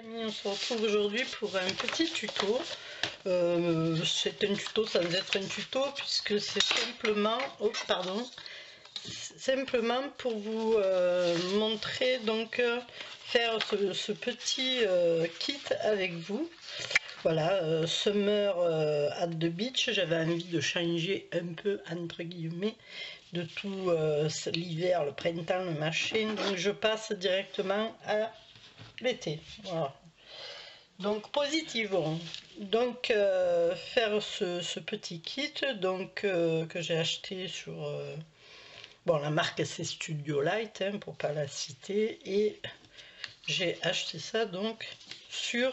amis, on se retrouve aujourd'hui pour un petit tuto. C'est un tuto sans être un tuto puisque c'est simplement, simplement pour vous montrer donc faire ce petit kit avec vous. Voilà, Summer at the Beach. J'avais envie de changer un peu entre guillemets de tout l'hiver, le printemps, le machin. Donc je passe directement à l'été. Voilà. Donc positivement. Donc faire ce petit kit donc que j'ai acheté sur bon, la marque c'est Studio Light hein, pour pas la citer, et j'ai acheté ça donc sur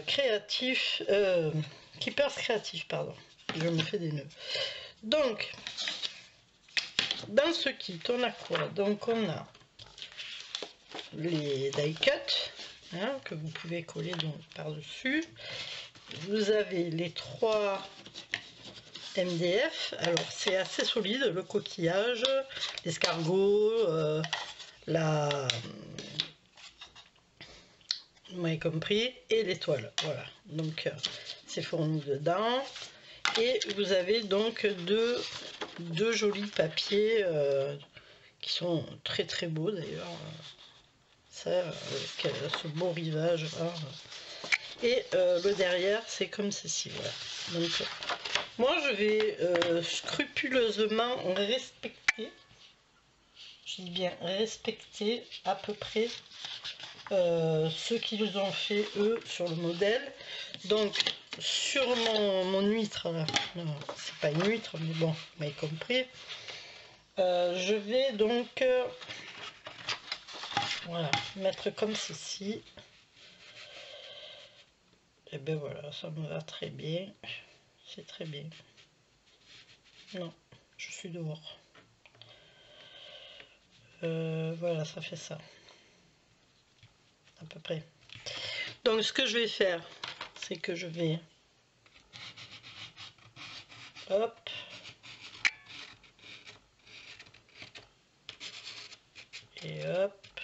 créatif Keepers Créatif, pardon, je me fais des nœuds. Donc dans ce kit on a quoi? Donc on a les die cut hein, que vous pouvez coller donc par dessus. Vous avez les 3 MDF. Alors c'est assez solide, le coquillage, l'escargot, vous m'avez compris, et l'étoile. Voilà, donc c'est fourni dedans. Et vous avez donc deux jolis papiers qui sont très très beaux d'ailleurs. Ça, avec ce beau rivage là. Et le derrière c'est comme ceci. Voilà. Donc moi je vais scrupuleusement respecter, je dis bien respecter à peu près ce qu'ils ont fait eux sur le modèle. Donc sur mon huître, c'est pas une huître mais bon, vous m'avez compris, je vais donc voilà, mettre comme ceci. Et ben voilà, ça me va très bien, c'est très bien. Non, je suis dehors. Voilà, ça fait ça à peu près. Donc ce que je vais faire, c'est que je vais hop et hop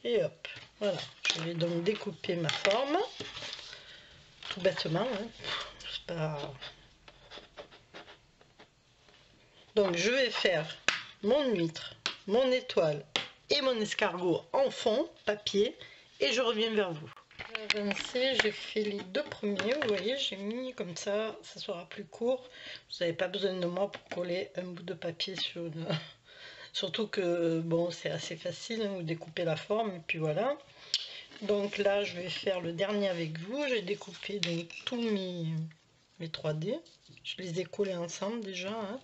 et hop, voilà. Je vais donc découper ma forme tout bêtement hein. C'est pas... Donc je vais faire mon huître, mon étoile et mon escargot en fond papier et je reviens vers vous. J'ai avancé, j'ai fait les 2 premiers, vous voyez, j'ai mis comme ça sera plus court. Vous n'avez pas besoin de moi pour coller un bout de papier sur une... Surtout que bon, c'est assez facile, hein, vous découpez la forme et puis voilà. Donc là je vais faire le dernier avec vous. J'ai découpé donc tous mes 3D, je les ai collés ensemble déjà hein,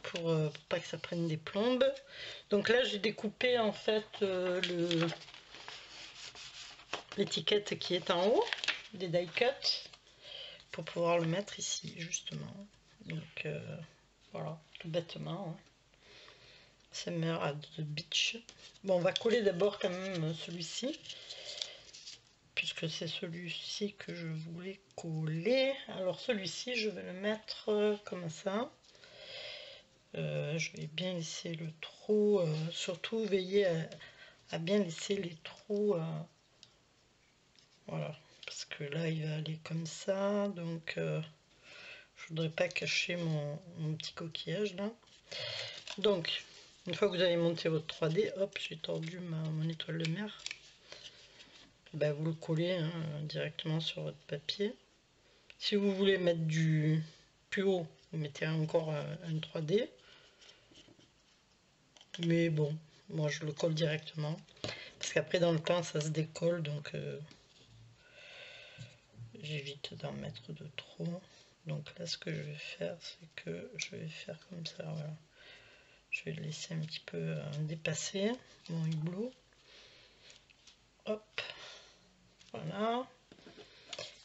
pour pas que ça prenne des plombes. Donc là j'ai découpé en fait l'étiquette qui est en haut des die cut pour pouvoir le mettre ici justement. Donc voilà, tout bêtement hein. Summer at the Beach. Bon, on va coller d'abord quand même celui-ci puisque c'est celui-ci que je voulais coller. Alors celui-ci je vais le mettre comme ça. Je vais bien laisser le trou, surtout veiller à bien laisser les trous, voilà, parce que là il va aller comme ça, donc je voudrais pas cacher mon petit coquillage là. Donc une fois que vous avez monté votre 3D, hop, j'ai tordu mon étoile de mer, ben, vous le collez hein, directement sur votre papier. Si vous voulez mettre du plus haut, vous mettez encore un 3D. Mais bon, moi je le colle directement parce qu'après dans le temps ça se décolle, donc j'évite d'en mettre de trop. Donc là ce que je vais faire, c'est que je vais faire comme ça, voilà. Je vais le laisser un petit peu dépasser mon hublot. Hop, voilà.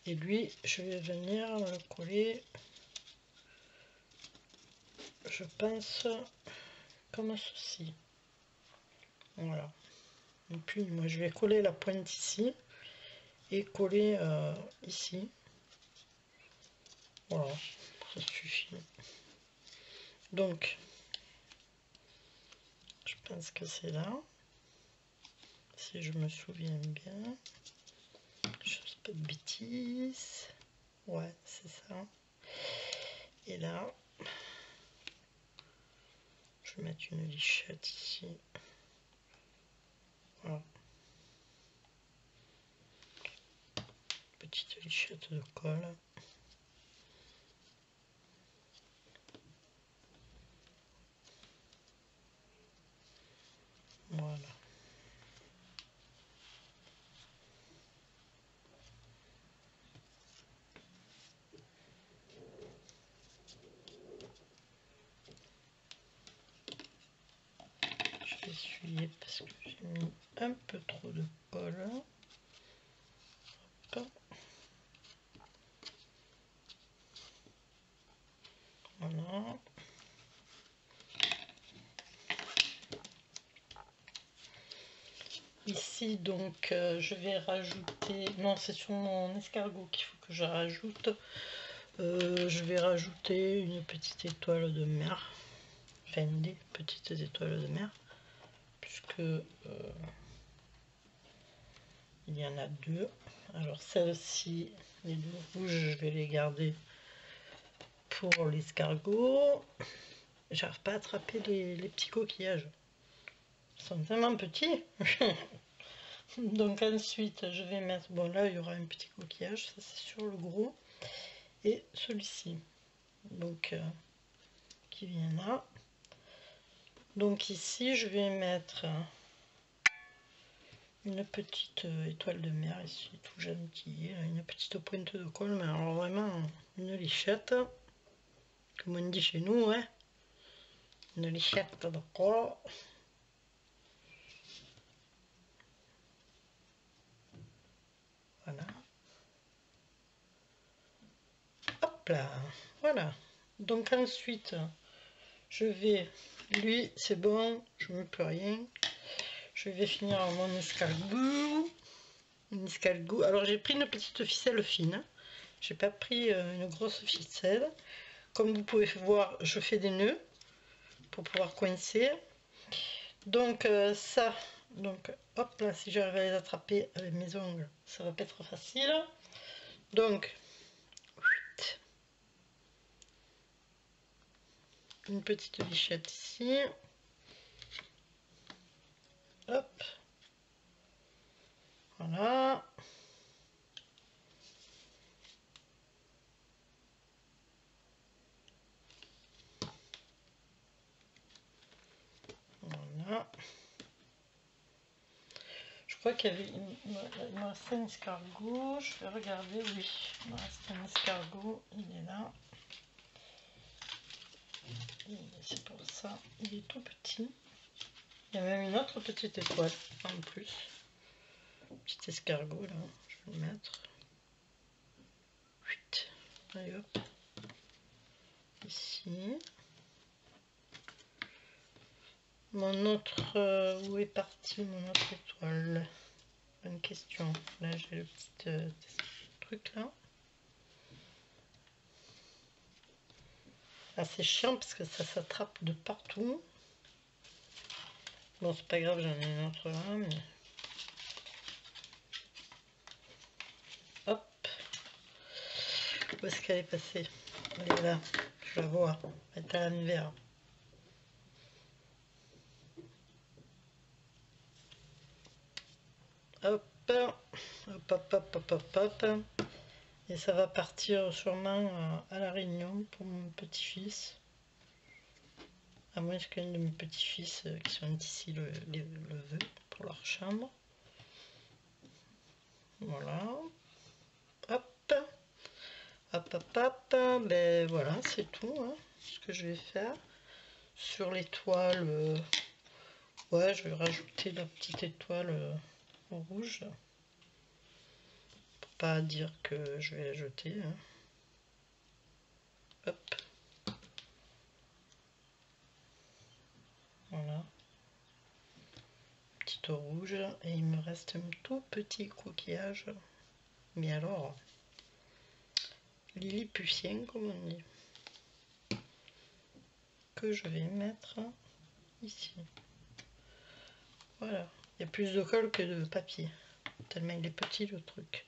Et lui je vais venir le coller, je pense comme ceci. Voilà. Et puis moi je vais coller la pointe ici et coller ici. Voilà, ça suffit. Donc je pense que c'est là, si je me souviens bien. Je ne fais pas de bêtises. Ouais, c'est ça. Et là, je vais mettre une lichette ici. Voilà. Petite lichette de colle. Voilà. Je vais essuyer parce que j'ai mis un peu trop de colle. Hop. Voilà. Ici donc je vais rajouter, non c'est sur mon escargot qu'il faut que je rajoute, je vais rajouter une petite étoile de mer, enfin des petites étoiles de mer, puisque il y en a deux. Alors celles-ci, les deux rouges, je vais les garder pour l'escargot. J'arrive pas à attraper les petits coquillages, ils sont tellement petits. Donc ensuite je vais mettre, bon là il y aura un petit coquillage, ça c'est sur le gros, et celui-ci, donc qui vient là. Donc ici je vais mettre une petite étoile de mer ici, tout gentille, une petite pointe de colle, mais alors vraiment une lichette, comme on dit chez nous, hein, une lichette de colle. Voilà. Hop là, voilà. Donc ensuite, je vais, lui c'est bon, je ne mets plus rien. Je vais finir mon escargot. Alors j'ai pris une petite ficelle fine. J'ai pas pris une grosse ficelle. Comme vous pouvez voir, je fais des nœuds pour pouvoir coincer. Donc ça, donc hop là, si j'arrive à les attraper avec mes ongles, ça va pas être facile. Donc une petite lichette ici. Hop. Voilà. Voilà. Je crois qu'il y avait il me restait un escargot. Je vais regarder. Oui, il me reste un escargot. Il est là. C'est pour ça. Il est tout petit. Il y a même une autre petite étoile en plus. Petit escargot là. Je vais le mettre. Allez hop. Ici. Mon autre, où est parti mon autre étoile? Bonne question. Là j'ai le petit truc là. Ah, c'est chiant parce que ça s'attrape de partout. Bon c'est pas grave, j'en ai une autre là, mais... Hop. Où est-ce qu'elle est passée? Elle est là, je la vois. Elle est à l'envers. Hop, hop, hop, hop, hop, hop, hop. Et ça va partir sûrement à la Réunion pour mon petit-fils. À moins qu'un de mes petits-fils qui sont ici le veut pour leur chambre. Voilà. Hop. Hop, hop, hop. Ben voilà, c'est tout hein, ce que je vais faire. Sur l'étoile, ouais, je vais rajouter la petite étoile rouge. Pour pas dire que je vais la jeter. Hein. Hop. Voilà. Petite rouge. Et il me reste un tout petit coquillage. Mais alors, lilliputien comme on dit. Que je vais mettre ici. Voilà. Il y a plus de colle que de papier. Tellement il est petit le truc.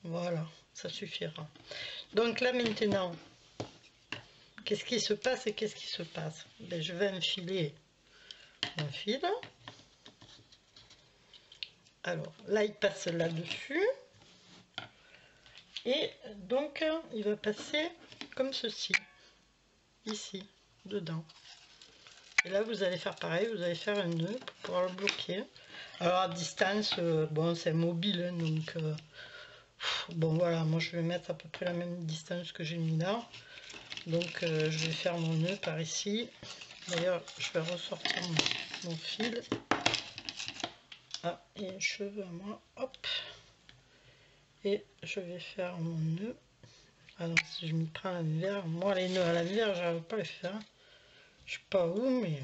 Voilà, ça suffira. Donc là maintenant, qu'est-ce qui se passe et qu'est-ce qui se passe? Ben, je vais enfiler mon fil. Alors là il passe là-dessus. Et donc il va passer comme ceci. Ici, dedans. Et là vous allez faire pareil, vous allez faire un nœud pour pouvoir le bloquer. Alors à distance, bon c'est mobile, hein, donc bon voilà, moi je vais mettre à peu près la même distance que j'ai mis là. Donc je vais faire mon nœud par ici. D'ailleurs je vais ressortir mon fil. Ah, et un cheveu à moi, hop. Et je vais faire mon nœud. Alors si je m'y prends à l'envers, moi les nœuds à l'envers j'arrive pas à les faire. Je sais pas où, mais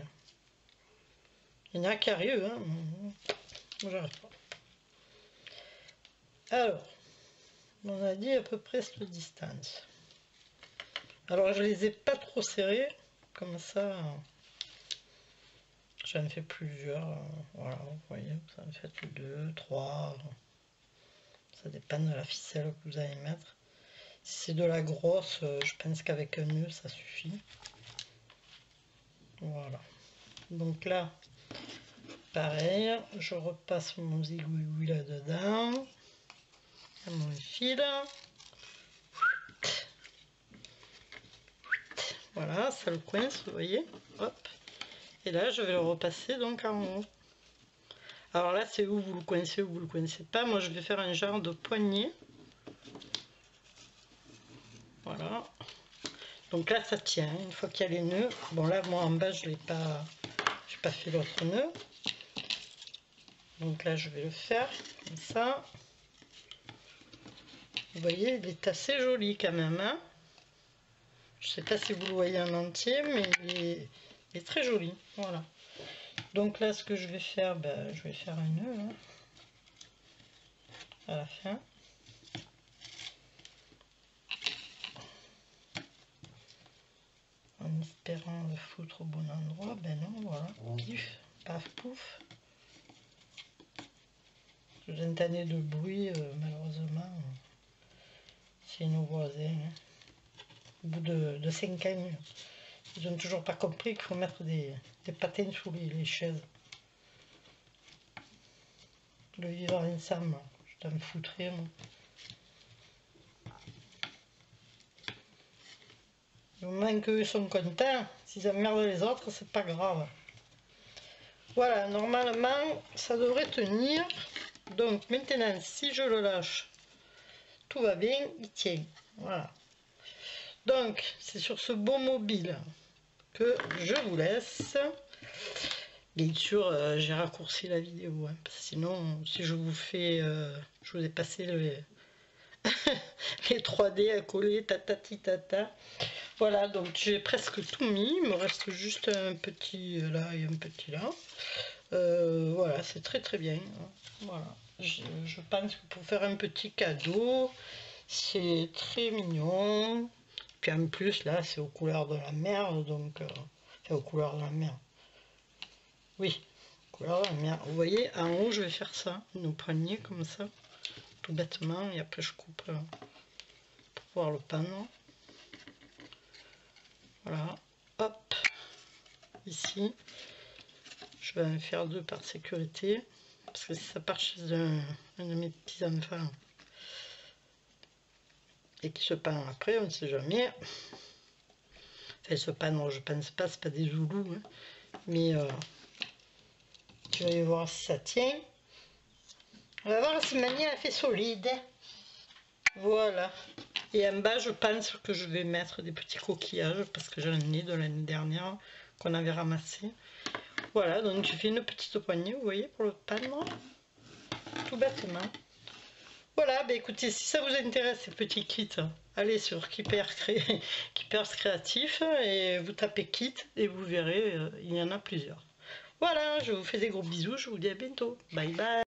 il y en a qui arrivent, hein. Moi j'arrive pas. Alors, on a dit à peu près cette distance. Alors je les ai pas trop serrés, comme ça j'en fais plusieurs. Voilà, vous voyez, ça en fait 2, 3. Ça dépend de la ficelle que vous allez mettre. Si c'est de la grosse, je pense qu'avec un nœud ça suffit. Voilà. Donc là, pareil, je repasse mon zigouigoui là-dedans. Mon fil. Voilà, ça le coince, vous voyez. Hop. Et là, je vais le repasser donc en haut. Alors là, c'est où vous le coincez ou vous le coincez pas. Moi, je vais faire un genre de poignée. Voilà. Donc là, ça tient. Une fois qu'il y a les nœuds. Bon, là, moi, en bas, je n'ai pas fait l'autre nœud. Donc là, je vais le faire comme ça. Vous voyez, il est assez joli quand même, hein. Je sais pas si vous le voyez en entier, mais il est très joli. Voilà. Donc là, ce que je vais faire, ben, je vais faire un nœud hein, à la fin. En espérant le foutre au bon endroit. Ben non, voilà. Pif, paf, pouf. Vous entendez de bruit, malheureusement. C'est nos voisins. Hein. Au bout de 5 ans, ils n'ont toujours pas compris qu'il faut mettre des patins sous les chaises. Le vivre ensemble, je t'en foutrais, moi. Du moment qu'eux sont contents, s'ils emmerdent les autres, c'est pas grave. Voilà, normalement, ça devrait tenir. Donc maintenant, si je le lâche, tout va bien, il tient. Voilà. Donc, c'est sur ce beau mobile que je vous laisse. Bien sûr, j'ai raccourci la vidéo, hein, parce que sinon, si je vous fais, je vous ai passé les 3D à coller, tatati tata. Voilà, donc j'ai presque tout mis, il me reste juste un petit là et un petit là. Voilà, c'est très très bien. Voilà, je pense que pour faire un petit cadeau, c'est très mignon. Puis en plus, là, c'est aux couleurs de la mer, donc c'est aux couleurs de la mer. Oui, couleurs de la mer. Vous voyez, en haut, je vais faire ça, une poignée comme ça, tout bêtement, et après je coupe pour pouvoir le peindre. Voilà, hop, ici, je vais en faire 2 par sécurité, parce que si ça part chez un de mes petits enfants et qui se peint après, on ne sait jamais. Enfin, se peindre, je pense pas, c'est pas des zoulous, hein. Mais je vais voir si ça tient. On va voir si Mani a fait solide. Voilà. Et en bas, je pense que je vais mettre des petits coquillages parce que j'en ai de l'année dernière qu'on avait ramassé. Voilà, donc j'ai fait une petite poignée, vous voyez, pour le peindre. Tout bêtement. Voilà, bah écoutez, si ça vous intéresse ces petits kits, allez sur Keepers Créatif et vous tapez kit et vous verrez, il y en a plusieurs. Voilà, je vous fais des gros bisous, je vous dis à bientôt. Bye bye.